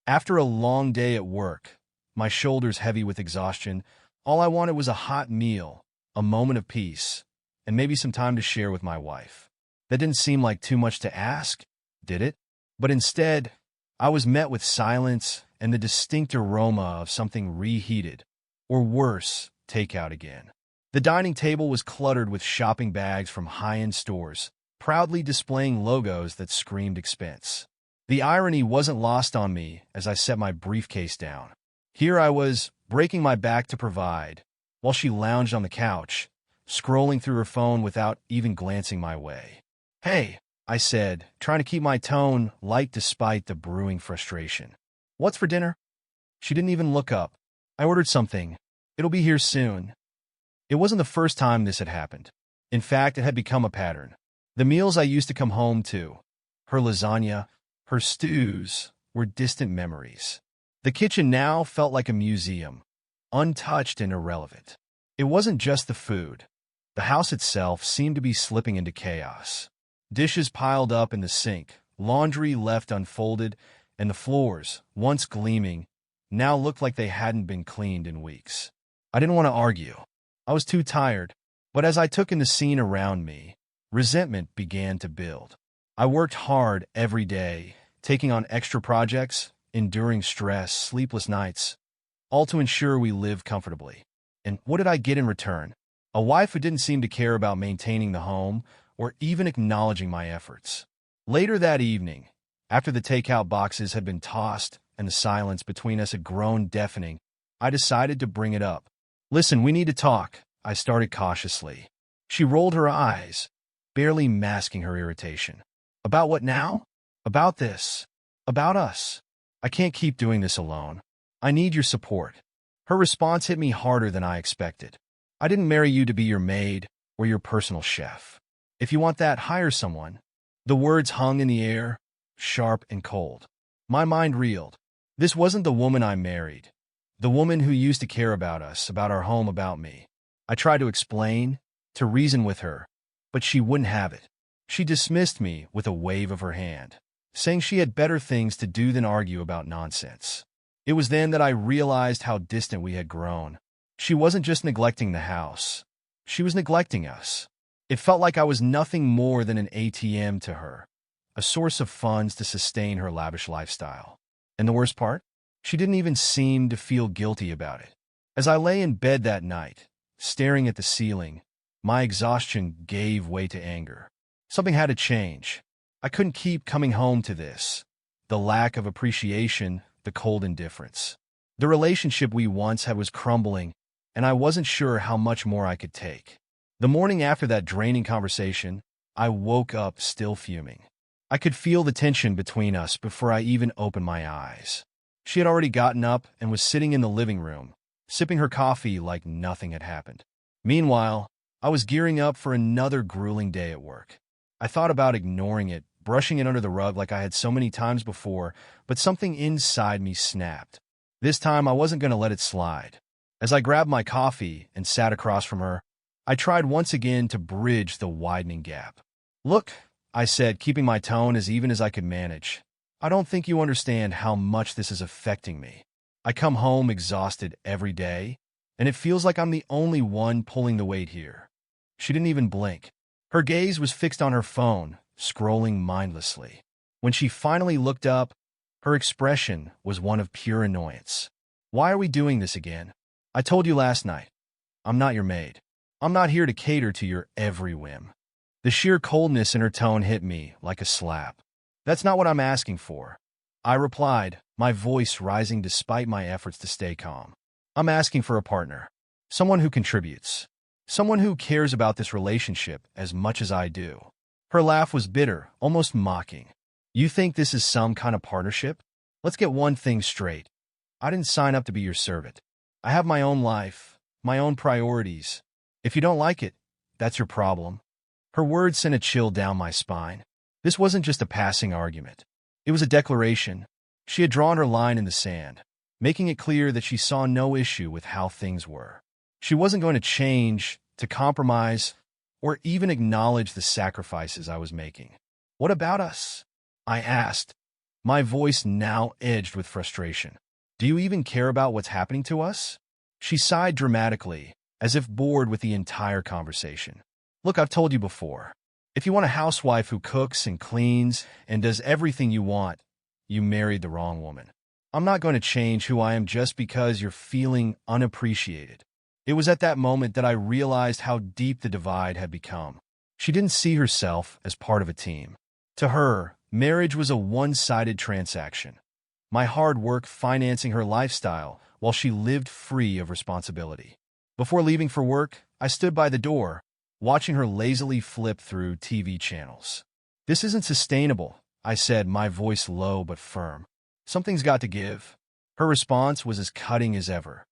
After a long day at work, my shoulders heavy with exhaustion, all I wanted was a hot meal, a moment of peace, and maybe some time to share with my wife. That didn't seem like too much to ask, did it? But instead, I was met with silence and the distinct aroma of something reheated, or worse, takeout again. The dining table was cluttered with shopping bags from high-end stores, proudly displaying logos that screamed expense. The irony wasn't lost on me as I set my briefcase down. Here I was, breaking my back to provide, while she lounged on the couch, scrolling through her phone without even glancing my way. "Hey," I said, trying to keep my tone light despite the brewing frustration. "What's for dinner?" She didn't even look up. "I ordered something. It'll be here soon." It wasn't the first time this had happened. In fact, it had become a pattern. The meals I used to come home to, her lasagna, her stews, were distant memories. The kitchen now felt like a museum, untouched and irrelevant. It wasn't just the food. The house itself seemed to be slipping into chaos. Dishes piled up in the sink, laundry left unfolded, and the floors, once gleaming, now looked like they hadn't been cleaned in weeks. I didn't want to argue. I was too tired, but as I took in the scene around me, resentment began to build. I worked hard every day, taking on extra projects, enduring stress, sleepless nights, all to ensure we lived comfortably. And what did I get in return? A wife who didn't seem to care about maintaining the home or even acknowledging my efforts. Later that evening, after the takeout boxes had been tossed and the silence between us had grown deafening, I decided to bring it up. "Listen, we need to talk," I started cautiously. She rolled her eyes, barely masking her irritation. "About what now?" "About this. About us. I can't keep doing this alone. I need your support." Her response hit me harder than I expected. "I didn't marry you to be your maid or your personal chef. If you want that, hire someone." The words hung in the air, sharp and cold. My mind reeled. This wasn't the woman I married. The woman who used to care about us, about our home, about me. I tried to explain, to reason with her, but she wouldn't have it. She dismissed me with a wave of her hand, saying she had better things to do than argue about nonsense. It was then that I realized how distant we had grown. She wasn't just neglecting the house. She was neglecting us. It felt like I was nothing more than an ATM to her, a source of funds to sustain her lavish lifestyle. And the worst part? She didn't even seem to feel guilty about it. As I lay in bed that night, staring at the ceiling, my exhaustion gave way to anger. Something had to change. I couldn't keep coming home to this. The lack of appreciation, the cold indifference. The relationship we once had was crumbling, and I wasn't sure how much more I could take. The morning after that draining conversation, I woke up still fuming. I could feel the tension between us before I even opened my eyes. She had already gotten up and was sitting in the living room, sipping her coffee like nothing had happened. Meanwhile, I was gearing up for another grueling day at work. I thought about ignoring it, brushing it under the rug like I had so many times before, but something inside me snapped. This time I wasn't going to let it slide. As I grabbed my coffee and sat across from her, I tried once again to bridge the widening gap. "Look," I said, keeping my tone as even as I could manage, "I don't think you understand how much this is affecting me. I come home exhausted every day, and it feels like I'm the only one pulling the weight here." She didn't even blink. Her gaze was fixed on her phone, scrolling mindlessly. When she finally looked up, her expression was one of pure annoyance. "Why are we doing this again? I told you last night. I'm not your maid. I'm not here to cater to your every whim." The sheer coldness in her tone hit me like a slap. "That's not what I'm asking for," I replied, my voice rising despite my efforts to stay calm. "I'm asking for a partner. Someone who contributes. Someone who cares about this relationship as much as I do." Her laugh was bitter, almost mocking. "You think this is some kind of partnership? Let's get one thing straight. I didn't sign up to be your servant. I have my own life, my own priorities. If you don't like it, that's your problem." Her words sent a chill down my spine. This wasn't just a passing argument. It was a declaration. She had drawn her line in the sand, making it clear that she saw no issue with how things were. She wasn't going to change, to compromise, or even acknowledge the sacrifices I was making. "What about us?" I asked, my voice now edged with frustration. Do you even care about what's happening to us? She sighed dramatically, as if bored with the entire conversation. Look, I've told you before. If you want a housewife who cooks and cleans and does everything you want, you married the wrong woman. I'm not going to change who I am just because you're feeling unappreciated. It was at that moment that I realized how deep the divide had become. She didn't see herself as part of a team. To her, marriage was a one-sided transaction. My hard work financing her lifestyle while she lived free of responsibility. Before leaving for work, I stood by the door, watching her lazily flip through TV channels. This isn't sustainable, I said, my voice low but firm. Something's got to give. Her response was as cutting as ever.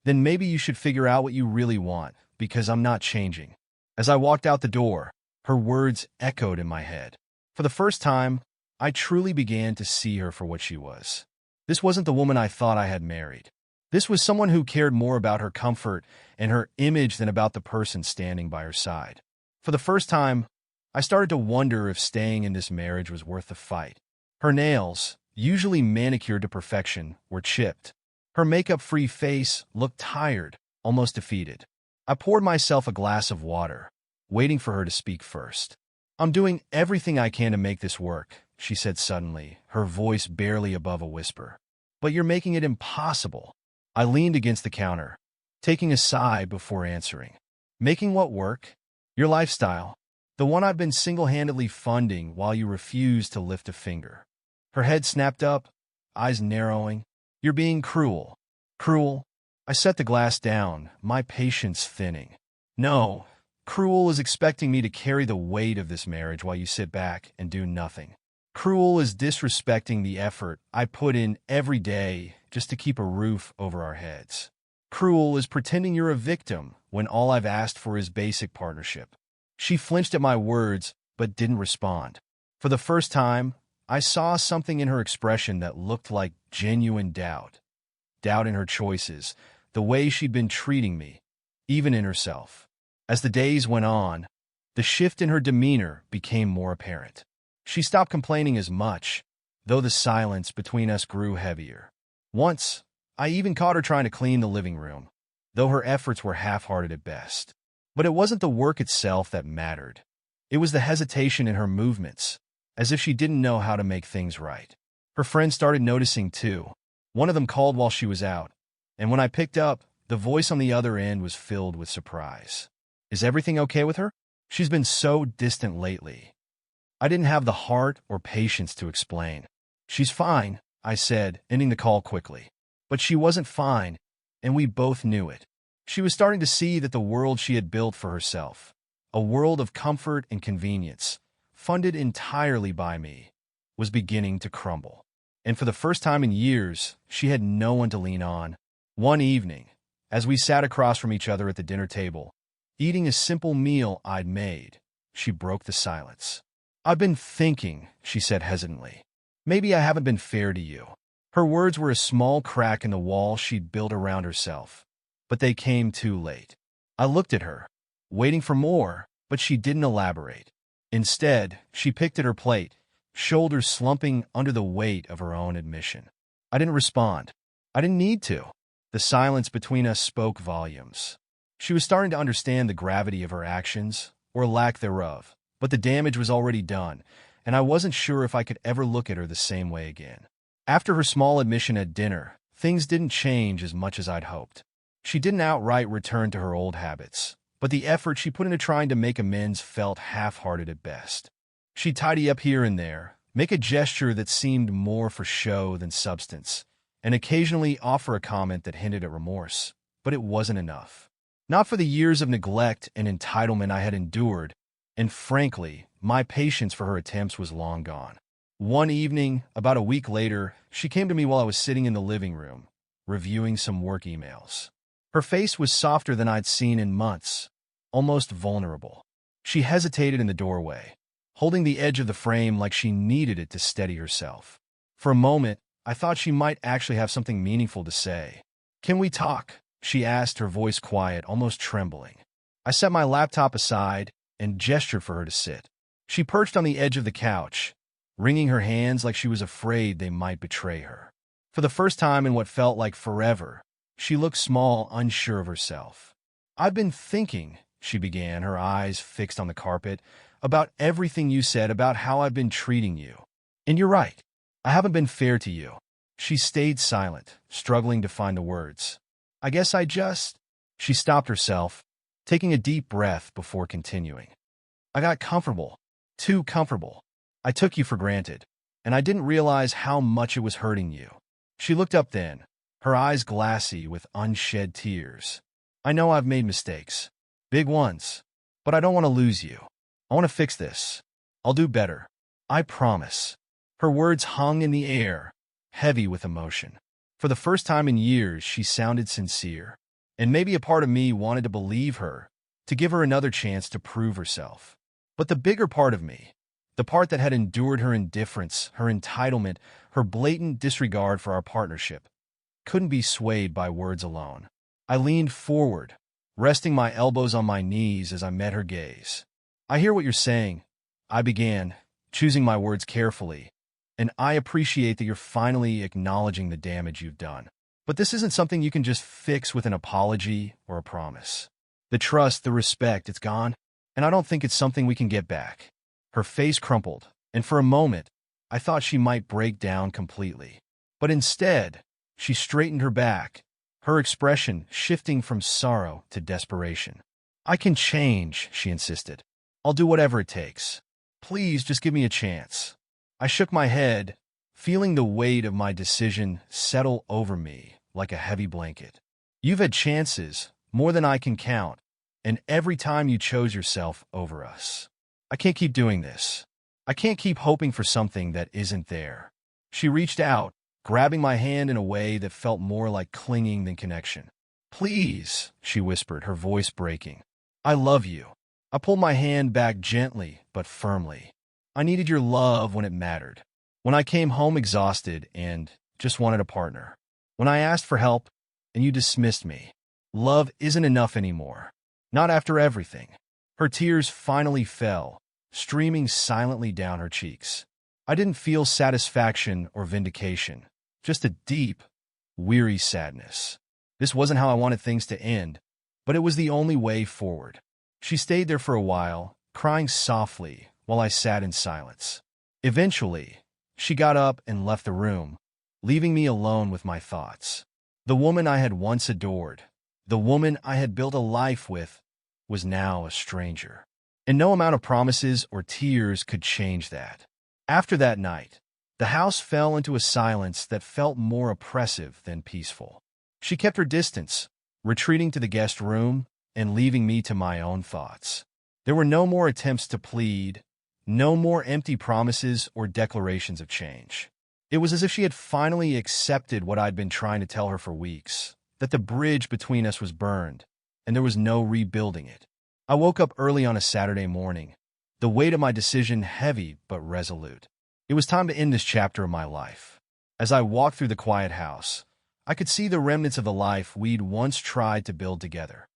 Then maybe you should figure out what you really want, because I'm not changing. As I walked out the door, her words echoed in my head. For the first time, I truly began to see her for what she was. This wasn't the woman I thought I had married. This was someone who cared more about her comfort and her image than about the person standing by her side. For the first time, I started to wonder if staying in this marriage was worth the fight. Her nails, usually manicured to perfection, were chipped. Her makeup-free face looked tired, almost defeated. I poured myself a glass of water, waiting for her to speak first. I'm doing everything I can to make this work, she said suddenly, her voice barely above a whisper. But you're making it impossible. I leaned against the counter, taking a sigh before answering. Making what work? Your lifestyle. The one I've been single-handedly funding while you refuse to lift a finger. Her head snapped up, eyes narrowing. You're being cruel. Cruel? I set the glass down, my patience thinning. No, cruel is expecting me to carry the weight of this marriage while you sit back and do nothing. Cruel is disrespecting the effort I put in every day just to keep a roof over our heads. Cruel is pretending you're a victim when all I've asked for is basic partnership. She flinched at my words, but didn't respond. For the first time, I saw something in her expression that looked like genuine doubt. Doubt in her choices, the way she'd been treating me, even in herself. As the days went on, the shift in her demeanor became more apparent. She stopped complaining as much, though the silence between us grew heavier. Once, I even caught her trying to clean the living room, though her efforts were half-hearted at best. But it wasn't the work itself that mattered. It was the hesitation in her movements, as if she didn't know how to make things right. Her friends started noticing too. One of them called while she was out, and when I picked up, the voice on the other end was filled with surprise. Is everything okay with her? She's been so distant lately. I didn't have the heart or patience to explain. She's fine, I said, ending the call quickly. But she wasn't fine, and we both knew it. She was starting to see that the world she had built for herself, a world of comfort and convenience, funded entirely by me, was beginning to crumble. And for the first time in years, she had no one to lean on. One evening, as we sat across from each other at the dinner table, eating a simple meal I'd made, she broke the silence. I've been thinking, she said hesitantly. Maybe I haven't been fair to you. Her words were a small crack in the wall she'd built around herself, but they came too late. I looked at her, waiting for more, but she didn't elaborate. Instead, she picked at her plate, shoulders slumping under the weight of her own admission. I didn't respond. I didn't need to. The silence between us spoke volumes. She was starting to understand the gravity of her actions, or lack thereof, but the damage was already done, and I wasn't sure if I could ever look at her the same way again. After her small admission at dinner, things didn't change as much as I'd hoped. She didn't outright return to her old habits, but the effort she put into trying to make amends felt half-hearted at best. She'd tidy up here and there, make a gesture that seemed more for show than substance, and occasionally offer a comment that hinted at remorse, but it wasn't enough. Not for the years of neglect and entitlement I had endured, and frankly, my patience for her attempts was long gone. One evening, about a week later, she came to me while I was sitting in the living room, reviewing some work emails. Her face was softer than I'd seen in months, almost vulnerable. She hesitated in the doorway, holding the edge of the frame like she needed it to steady herself. For a moment, I thought she might actually have something meaningful to say. "Can we talk?" she asked, her voice quiet, almost trembling. I set my laptop aside and gestured for her to sit. She perched on the edge of the couch, wringing her hands like she was afraid they might betray her. For the first time in what felt like forever, she looked small, unsure of herself. "I've been thinking," she began, her eyes fixed on the carpet, "about everything you said about how I've been treating you. And you're right. I haven't been fair to you." She stayed silent, struggling to find the words. "I guess I just—" She stopped herself, taking a deep breath before continuing. "I got comfortable. Too comfortable. I took you for granted, and I didn't realize how much it was hurting you." She looked up then, her eyes glassy with unshed tears. "I know I've made mistakes. Big ones. But I don't want to lose you. I want to fix this. I'll do better. I promise." Her words hung in the air, heavy with emotion. For the first time in years, she sounded sincere. And maybe a part of me wanted to believe her, to give her another chance to prove herself. But the bigger part of me, the part that had endured her indifference, her entitlement, her blatant disregard for our partnership, couldn't be swayed by words alone. I leaned forward, resting my elbows on my knees as I met her gaze. "I hear what you're saying," I began, choosing my words carefully, "and I appreciate that you're finally acknowledging the damage you've done. But this isn't something you can just fix with an apology or a promise. The trust, the respect, it's gone, and I don't think it's something we can get back." Her face crumpled, and for a moment, I thought she might break down completely. But instead, she straightened her back, her expression shifting from sorrow to desperation. "I can change," she insisted. "I'll do whatever it takes. Please just give me a chance." I shook my head, feeling the weight of my decision settle over me like a heavy blanket. "You've had chances, more than I can count, and every time you chose yourself over us. I can't keep doing this. I can't keep hoping for something that isn't there." She reached out, grabbing my hand in a way that felt more like clinging than connection. "Please," she whispered, her voice breaking. "I love you." I pulled my hand back gently but firmly. I needed your love when it mattered. When I came home exhausted and just wanted a partner. When I asked for help and you dismissed me. Love isn't enough anymore. Not after everything. Her tears finally fell, streaming silently down her cheeks. I didn't feel satisfaction or vindication, just a deep, weary sadness. This wasn't how I wanted things to end, but it was the only way forward. She stayed there for a while, crying softly while I sat in silence. Eventually, she got up and left the room, leaving me alone with my thoughts. The woman I had once adored, the woman I had built a life with, was now a stranger. And no amount of promises or tears could change that. After that night, the house fell into a silence that felt more oppressive than peaceful. She kept her distance, retreating to the guest room and leaving me to my own thoughts. There were no more attempts to plead, no more empty promises or declarations of change. It was as if she had finally accepted what I'd been trying to tell her for weeks, that the bridge between us was burned, and there was no rebuilding it. I woke up early on a Saturday morning, the weight of my decision heavy but resolute. It was time to end this chapter of my life. As I walked through the quiet house, I could see the remnants of the life we'd once tried to build together.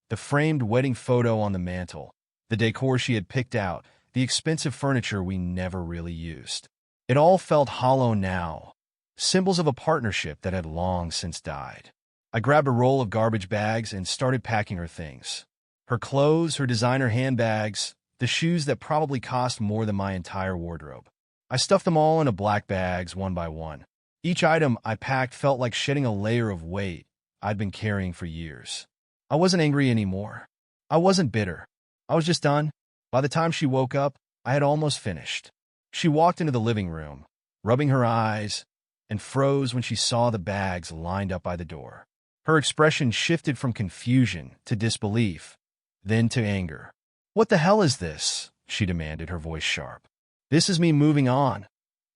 The framed wedding photo on the mantel, the decor she had picked out, the expensive furniture we never really used. It all felt hollow now, symbols of a partnership that had long since died. I grabbed a roll of garbage bags and started packing her things. Her clothes, her designer handbags, the shoes that probably cost more than my entire wardrobe. I stuffed them all into black bags one by one. Each item I packed felt like shedding a layer of weight I'd been carrying for years. I wasn't angry anymore. I wasn't bitter. I was just done. By the time she woke up, I had almost finished. She walked into the living room, rubbing her eyes, and froze when she saw the bags lined up by the door. Her expression shifted from confusion to disbelief, then to anger. "What the hell is this?" she demanded, her voice sharp. "This is me moving on,"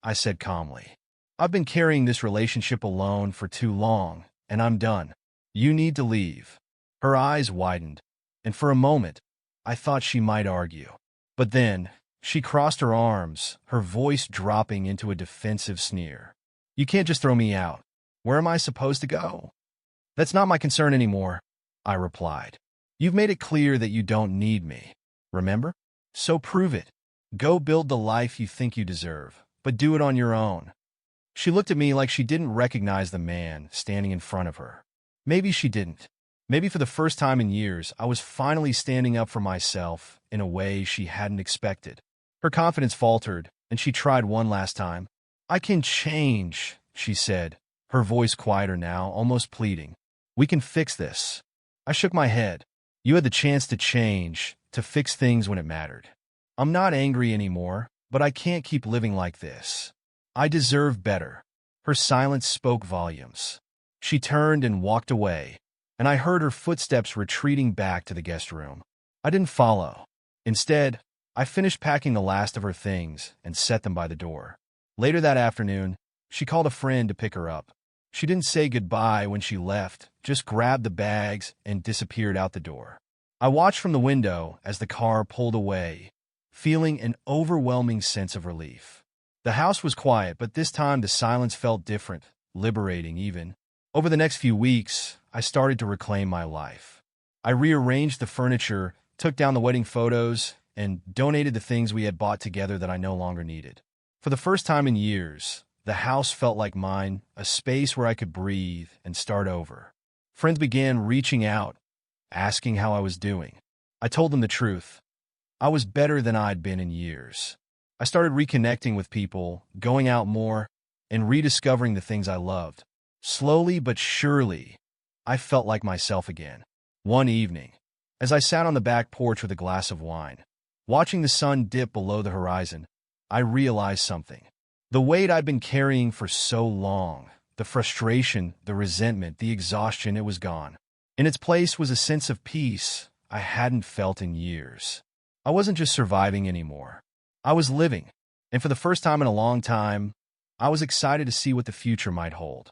I said calmly. "I've been carrying this relationship alone for too long, and I'm done. You need to leave." Her eyes widened, and for a moment, I thought she might argue. But then, she crossed her arms, her voice dropping into a defensive sneer. "You can't just throw me out. Where am I supposed to go?" "That's not my concern anymore," I replied. "You've made it clear that you don't need me. Remember? So prove it. Go build the life you think you deserve. but do it on your own." She looked at me like she didn't recognize the man standing in front of her. Maybe she didn't. Maybe for the first time in years, I was finally standing up for myself in a way she hadn't expected. Her confidence faltered, and she tried one last time. "I can change," she said, her voice quieter now, almost pleading. "We can fix this." I shook my head. "You had the chance to change, to fix things when it mattered. I'm not angry anymore, but I can't keep living like this. I deserve better." Her silence spoke volumes. She turned and walked away, and I heard her footsteps retreating back to the guest room. I didn't follow. Instead, I finished packing the last of her things and set them by the door. Later that afternoon, she called a friend to pick her up. She didn't say goodbye when she left, just grabbed the bags and disappeared out the door. I watched from the window as the car pulled away, feeling an overwhelming sense of relief. The house was quiet, but this time the silence felt different, liberating even. Over the next few weeks, I started to reclaim my life. I rearranged the furniture, took down the wedding photos, and donated the things we had bought together that I no longer needed. For the first time in years, the house felt like mine, a space where I could breathe and start over. Friends began reaching out, asking how I was doing. I told them the truth. I was better than I'd been in years. I started reconnecting with people, going out more, and rediscovering the things I loved. Slowly but surely, I felt like myself again. One evening, as I sat on the back porch with a glass of wine, watching the sun dip below the horizon, I realized something. The weight I'd been carrying for so long, the frustration, the resentment, the exhaustion, it was gone. In its place was a sense of peace I hadn't felt in years. I wasn't just surviving anymore. I was living, and for the first time in a long time, I was excited to see what the future might hold.